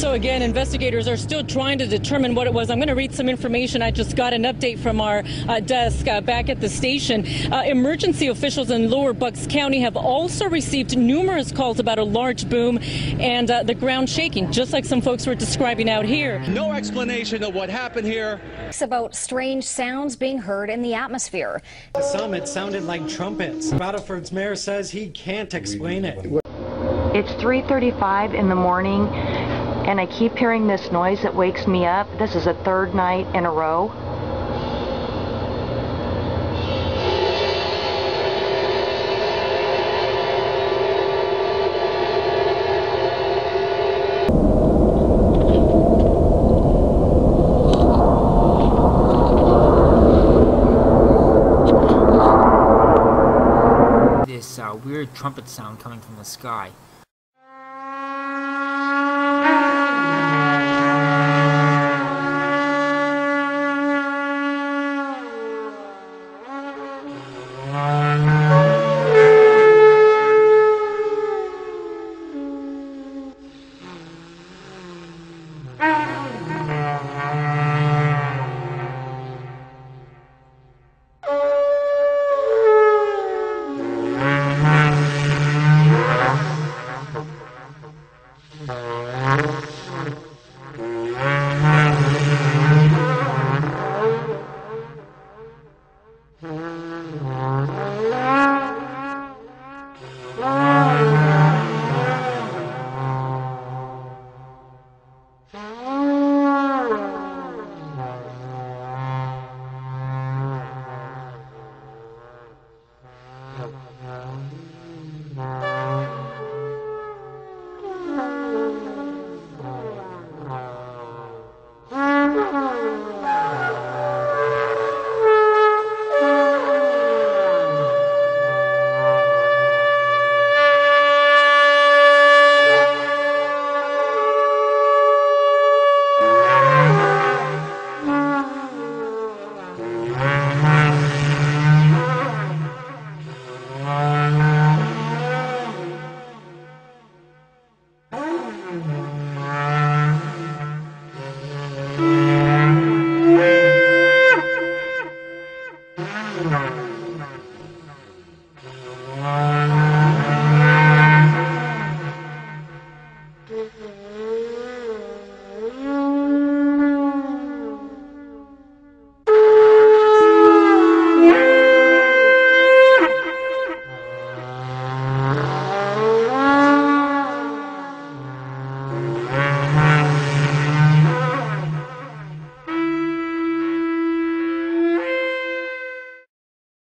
So again, investigators are still trying to determine what it was. I'm going to read some information. I just got an update from our desk back at the station. Emergency officials in Lower Bucks County have also received numerous calls about a large boom and the ground shaking, just like some folks were describing out here. No explanation of what happened here. It's about strange sounds being heard in the atmosphere. To some, it sounded like trumpets. Battleford's mayor says he can't explain it. It's 3:35 in the morning. And I keep hearing this noise that wakes me up. This is a third night in a row. This weird trumpet sound coming from the sky.